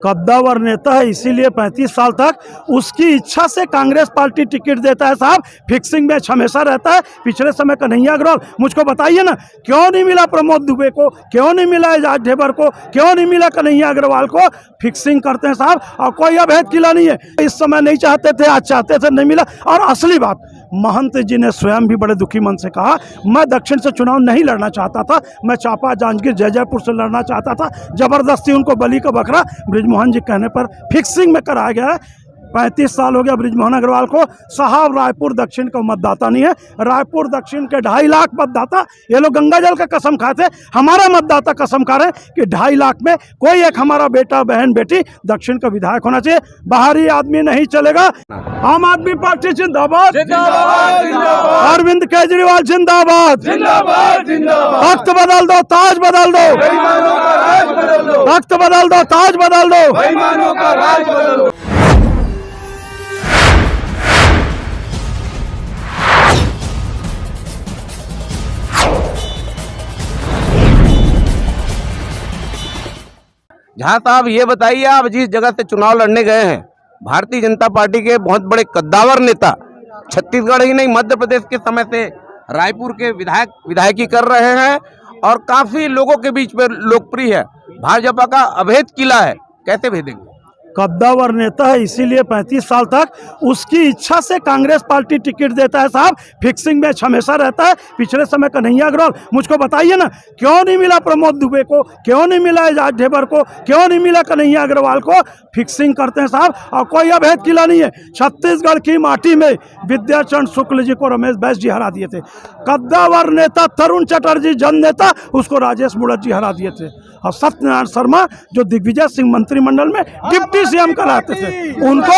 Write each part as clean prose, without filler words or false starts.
कद्दावर नेता है, इसीलिए 35 साल तक उसकी इच्छा से कांग्रेस पार्टी टिकट देता है साहब। फिक्सिंग मैच हमेशा रहता है। पिछले समय कन्हैया अग्रवाल, मुझको बताइए ना, क्यों नहीं मिला प्रमोद दुबे को, क्यों नहीं मिला एजाज ढेबर को, क्यों नहीं मिला कन्हैया अग्रवाल को? फिक्सिंग करते हैं साहब, और कोई अभेद किला नहीं है। इस समय नहीं चाहते थे, आज चाहते थे, नहीं मिला। और असली बात, महंत जी ने स्वयं भी बड़े दुखी मन से कहा, मैं दक्षिण से चुनाव नहीं लड़ना चाहता था, मैं चापा, जांजगीर, जयपुर से लड़ना चाहता था। जबरदस्ती उनको बलि का बकरा बृजमोहन जी कहने पर फिक्सिंग में कराया गया है। 35 साल हो गया बृजमोहन अग्रवाल को। साहब, रायपुर दक्षिण का मतदाता नहीं है। रायपुर दक्षिण के 2.5 लाख मतदाता, ये लोग गंगा जल का कसम खाते। हमारा मतदाता कसम खा रहे हैं कि 2.5 लाख में कोई एक हमारा बेटा, बहन, बेटी दक्षिण का विधायक होना चाहिए। बाहरी आदमी नहीं चलेगा। आम आदमी पार्टी जिंदाबाद, अरविंद केजरीवाल जिंदाबाद। तख्त बदल दो, ताज बदल दो, तख्त बदल दो, ताज बदल दो। जहाँ साहब ये बताइए, आप जिस जगह से चुनाव लड़ने गए हैं, भारतीय जनता पार्टी के बहुत बड़े कद्दावर नेता, छत्तीसगढ़ ही नहीं मध्य प्रदेश के समय से रायपुर के विधायकी कर रहे हैं और काफी लोगों के बीच में लोकप्रिय है। भाजपा का अभेद किला है, कैसे भेदेंगे? कद्दावर नेता है, इसीलिए 35 साल तक उसकी इच्छा से कांग्रेस पार्टी टिकट देता है साहब। फिक्सिंग मैच हमेशा रहता है। पिछले समय कन्हैया अग्रवाल, मुझको बताइए ना, क्यों नहीं मिला प्रमोद दुबे को, क्यों नहीं मिला एजाज ढेबर को, क्यों नहीं मिला कन्हैया अग्रवाल को? फिक्सिंग करते हैं साहब, और कोई अभेद किला नहीं है। छत्तीसगढ़ की माटी में विद्याचरण शुक्ल जी को रमेश बैस जी हरा दिए थे। कद्दावर नेता तरुण चटर्जी जन नेता, उसको राजेश मुड़त जी हरा दिए थे। और सत्यनारायण शर्मा, जो दिग्विजय सिंह मंत्रिमंडल में डिप्टी सीएम कराते थे, उनको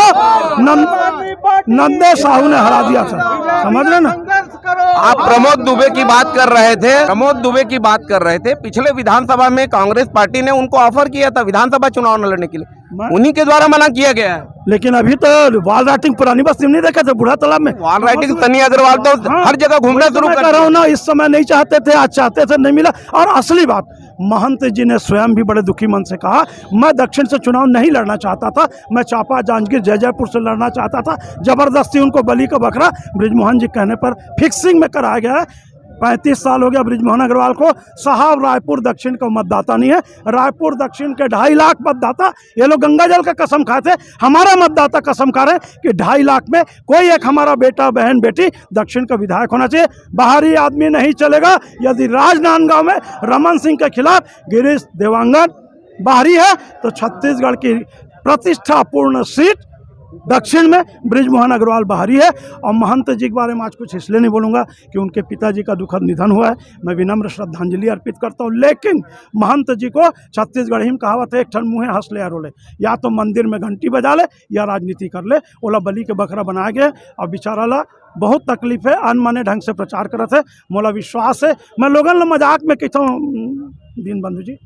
नंदे साहू ने हरा दिया था। समझ रहे ना? आप प्रमोद दुबे की बात कर रहे थे, प्रमोद दुबे की बात कर रहे थे। पिछले विधानसभा में कांग्रेस पार्टी ने उनको ऑफर किया था विधानसभा चुनाव न लड़ने के लिए, उन्हीं के द्वारा मना किया गया है। लेकिन अभी तो वॉल राइटिंग पुरानी बस्ती में नहीं देखा था, बूढ़ा तालाब में वॉल राइटिंग सनी अग्रवाल तो हर जगह घूमना शुरू कर रहा हूँ ना। इस समय नहीं चाहते थे, आज चाहते थे, नहीं मिला। और असली बात, महंत जी ने स्वयं भी बड़े दुखी मन से कहा, मैं दक्षिण से चुनाव नहीं लड़ना चाहता था, मैं चापा, जांजगीर, जयपुर से लड़ना चाहता था। जबरदस्ती उनको बलि का बकरा बृजमोहन जी कहने पर फिक्सिंग में कराया गया है। 35 साल हो गया बृजमोहन अग्रवाल को। साहब, रायपुर दक्षिण का मतदाता नहीं है। रायपुर दक्षिण के 2.5 लाख मतदाता, ये लोग गंगा जल का कसम खाते। हमारा मतदाता कसम खा रहे हैं कि 2.5 लाख में कोई एक हमारा बेटा, बहन, बेटी दक्षिण का विधायक होना चाहिए। बाहरी आदमी नहीं चलेगा। यदि राजनांदगांव में रमन सिंह के खिलाफ गिरीश देवांगन बाहरी है, तो छत्तीसगढ़ की प्रतिष्ठापूर्ण सीट दक्षिण में बृजमोहन अग्रवाल बाहरी है। और महंत जी के बारे में आज कुछ इसलिए नहीं बोलूँगा कि उनके पिताजी का दुखद निधन हुआ है, मैं विनम्र श्रद्धांजलि अर्पित करता हूँ। लेकिन महंत जी को छत्तीसगढ़ी में कहावत है, एक ठन मुँहे हंस ले या रोले, या तो मंदिर में घंटी बजा ले या राजनीति कर ले। ओला बलि के बकरा बनाया गया और बेचारा ला बहुत तकलीफ है। अनमाने ढंग से प्रचार करते है। मोला विश्वास है, मैं लोगन मजाक में कहता हूँ, दीन बंधु जी,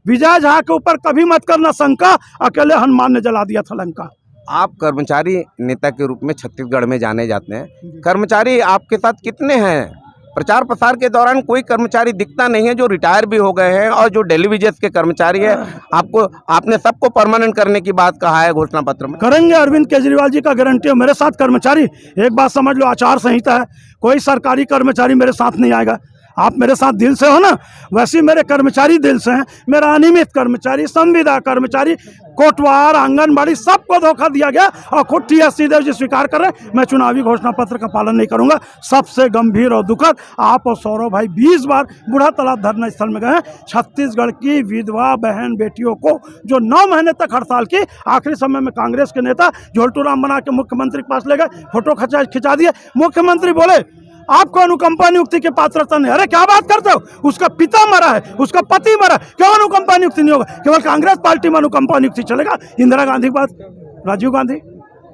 विजय झा के ऊपर कभी मत करना शंका, अकेले हनुमान ने जला दिया था लंका। आप कर्मचारी नेता के रूप में छत्तीसगढ़ में जाने जाते हैं। कर्मचारी आपके साथ कितने हैं? प्रचार प्रसार के दौरान कोई कर्मचारी दिखता नहीं है जो रिटायर भी हो गए हैं, और जो टेलीविजन के कर्मचारी है, आपने सबको परमानेंट करने की बात कहा है घोषणा पत्र में। करेंगे, अरविंद केजरीवाल जी का गारंटी है। मेरे साथ कर्मचारी, एक बात समझ लो, आचार संहिता है, कोई सरकारी कर्मचारी मेरे साथ नहीं आएगा। आप मेरे साथ दिल से हो ना, वैसे मेरे कर्मचारी दिल से हैं। मेरा अनियमित कर्मचारी, संविदा कर्मचारी, कोटवार, आंगनबाड़ी, सबको धोखा दिया गया और खुद टीएस देव जी स्वीकार कर रहे हैं। मैं चुनावी घोषणा पत्र का पालन नहीं करूंगा। सबसे गंभीर और दुखद, आप और सौरभ भाई 20 बार बूढ़ा तालाब धरना स्थल में गए हैं। छत्तीसगढ़ की विधवा बहन बेटियों को जो 9 महीने तक हड़ताल की, आखिरी समय में कांग्रेस के नेता झोलटू राम बना के मुख्यमंत्री के पास ले गए, फोटो खिंचा दिए। मुख्यमंत्री बोले, आपको अनुकंपा नियुक्ति के पात्रता नहीं। अरे क्या बात करते हो? उसका पिता मरा है, उसका पति मरा है, क्यों अनुकंपा नियुक्ति नहीं होगा? केवल कांग्रेस पार्टी में अनुकंपा नियुक्ति चलेगा। इंदिरा गांधी के बाद राजीव गांधी।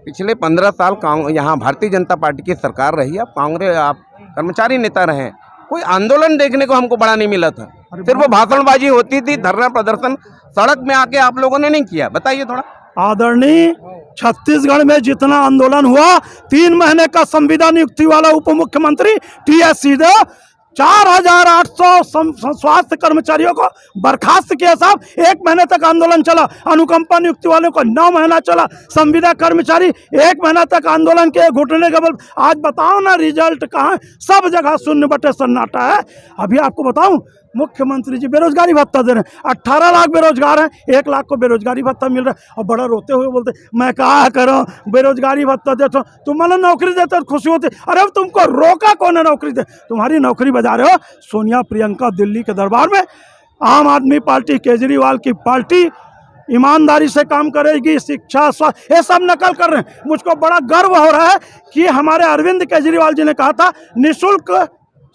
पिछले 15 साल यहाँ भारतीय जनता पार्टी की सरकार रही, आप कांग्रेस, आप कर्मचारी नेता रहे, कोई आंदोलन देखने को हमको बड़ा नहीं मिला था। सिर्फ वो भाषणबाजी होती थी, धरना प्रदर्शन सड़क में आके आप लोगों ने नहीं किया। बताइए थोड़ा। आदरणीय, छत्तीसगढ़ में जितना आंदोलन हुआ, 3 महीने का संविदा नियुक्ति वाला उप मुख्यमंत्री टीएस सिंहदेव 4,800 स्वास्थ्य कर्मचारियों को बर्खास्त किया साहब। 1 महीने तक आंदोलन चला। अनुकंपा नियुक्ति वालों को 9 महीना चला। संविदा कर्मचारी 1 महीना तक आंदोलन के घुटने के बल। आज बताओ ना रिजल्ट कहाँ है? सब जगह शून्य बटे सन्नाटा है। अभी आपको बताऊं, मुख्यमंत्री जी बेरोजगारी भत्ता दे रहे हैं। 18 लाख बेरोजगार हैं, 1 लाख को बेरोजगारी भत्ता मिल रहा है। और बड़ा रोते हुए बोलते मैं क्या करूं, बेरोजगारी भत्ता देता हूं, तुम मतलब नौकरी देते तो खुशी होती। अरे अब तुमको रोका कौन है नौकरी दे? तुम्हारी नौकरी बजा रहे हो सोनिया प्रियंका दिल्ली के दरबार में। आम आदमी पार्टी, केजरीवाल की पार्टी ईमानदारी से काम करेगी। शिक्षा, स्वास्थ्य, ये सब नकल कर रहे हैं। मुझको बड़ा गर्व हो रहा है कि हमारे अरविंद केजरीवाल जी ने कहा था निःशुल्क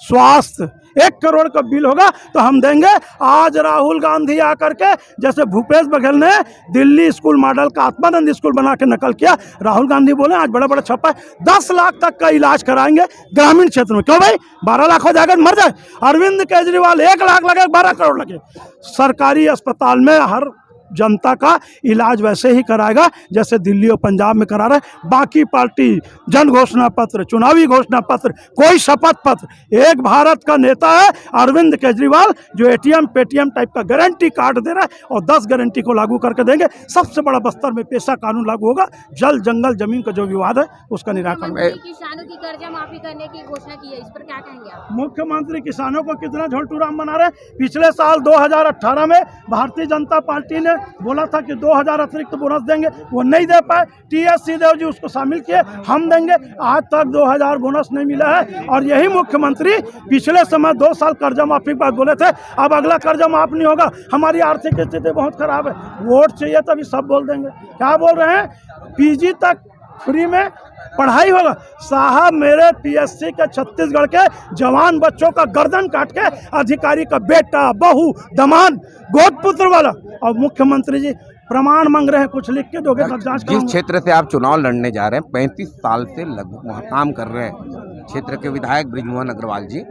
स्वास्थ्य 1 करोड़ का बिल होगा तो हम देंगे। आज राहुल गांधी आकर के, जैसे भूपेश बघेल ने दिल्ली स्कूल मॉडल का आत्मानंद स्कूल बना के नकल किया, राहुल गांधी बोले आज बड़ा बड़ा छप्पा है 10 लाख तक का इलाज कराएंगे ग्रामीण क्षेत्र में। क्यों भाई? 12 लाख हो जाएगा मर जाए। अरविंद केजरीवाल 1 लाख लगे 12 करोड़ लगे। सरकारी अस्पताल में हर जनता का इलाज वैसे ही कराएगा जैसे दिल्ली और पंजाब में करा रहा है। बाकी पार्टी जन घोषणा पत्र, चुनावी घोषणा पत्र, कोई शपथ पत्र, एक भारत का नेता है अरविंद केजरीवाल जो एटीएम पेटीएम टाइप का गारंटी कार्ड दे रहा है और 10 गारंटी को लागू करके देंगे। सबसे बड़ा बस्तर में पेशा कानून लागू होगा। जल जंगल जमीन का जो विवाद है उसका निराकरण। किसानों की कर्जा माफी करने की घोषणा की है, इस पर क्या कहेंगे आप? मुख्यमंत्री किसानों को कितना झोलटूराम बना रहे हैं। पिछले साल 2018 में भारतीय जनता पार्टी ने बोला था कि 2000 अतिरिक्त बोनस देंगे, वो नहीं दे पाए। टीएस सिंहदेव जी उसको शामिल किए, हम देंगे। आज तक 2000 बोनस नहीं मिला है। और यही मुख्यमंत्री पिछले समय 2 साल कर्जा माफी की बात बोले थे। अब अगला कर्जा माफ नहीं होगा, हमारी आर्थिक स्थिति बहुत खराब है, वोट चाहिए तभी सब बोल देंगे। क्या बोल रहे हैं? पीजी तक फ्री में पढ़ाई होगा। साहब मेरे पीएससी के छत्तीसगढ़ के जवान बच्चों का गर्दन काट के अधिकारी का बेटा, बहू, दामाद, गोदपुत्र वाला, और मुख्यमंत्री जी प्रमाण मांग रहे हैं, कुछ लिख के दोगे तब जांच जिस करूंगा। क्षेत्र से आप चुनाव लड़ने जा रहे हैं 35 साल से लगभग वहाँ काम कर रहे हैं क्षेत्र के विधायक बृजमोहन अग्रवाल जी,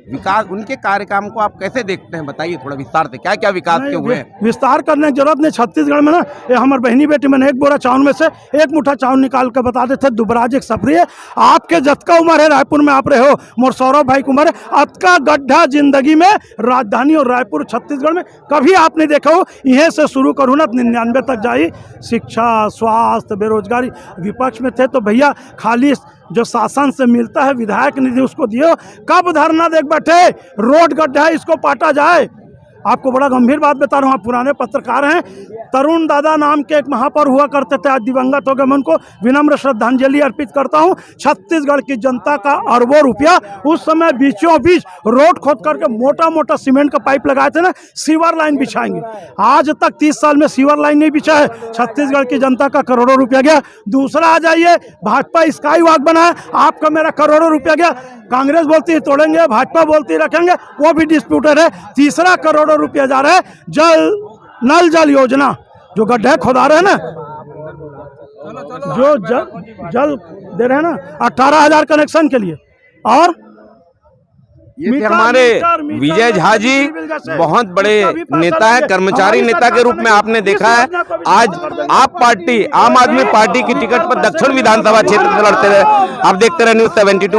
विकास उनके कार्यक्रम को आप कैसे देखते हैं? बताइए थोड़ा विस्तार से, क्या क्या विकास के हुए हैं? विस्तार करने की जरूरत नहीं। छत्तीसगढ़ में ना ये हमारे बहनी बेटी मैंने 1 बोरा चावल में से 1 मुठ्ठा चावल निकाल कर बता देते दुबराज एक सफरी है। आपके जतका उम्र है, रायपुर में आप रहे हो, मोर सौरभ भाई की उम्र है, आपका गड्ढा जिंदगी में राजधानी और रायपुर छत्तीसगढ़ में कभी आपने देखा हो। यहीं से शुरू करूँ ना 99 तक जाई। शिक्षा, स्वास्थ्य, बेरोजगारी, विपक्ष में थे तो भैया खाली जो शासन से मिलता है विधायक निधि उसको दियो। कब धरना देख बैठे? रोड गड्ढा है, इसको पाटा जाए। आपको बड़ा गंभीर बात बता रहा हूँ, आप पुराने पत्रकार हैं। तरुण दादा नाम के एक महापौर हुआ करते थे, आज दिवंगत हो गए। मैं उनको विनम्र श्रद्धांजलि अर्पित करता हूँ। छत्तीसगढ़ की जनता का अरबों रुपया उस समय बीचों बीच रोड खोद करके मोटा मोटा सीमेंट का पाइप लगाए थे ना, सीवर लाइन बिछाएंगे। आज तक 30 साल में सीवर लाइन नहीं बिछा है। छत्तीसगढ़ की जनता का करोड़ों रुपया गया। दूसरा आ जाइए, भाजपा स्काई वॉक बनाया, आपका मेरा करोड़ों रुपया गया। कांग्रेस बोलती है तोड़ेंगे, भाजपा बोलती रखेंगे, वो भी डिस्प्यूटेड है। तीसरा करोड़ों रुपया जा रहा है नल जल योजना, जो गड्ढे खोदा रहे हैं ना, जो जल दे रहे हैं ना, 18,000 कनेक्शन के लिए। और ये थे हमारे विजय झा जी, बहुत बड़े नेता है, कर्मचारी नेता के रूप में आपने देखा है। आज आप पार्टी, आम आदमी पार्टी की टिकट पर दक्षिण विधानसभा क्षेत्र से लड़ते रहे। आप देखते रहे News 72।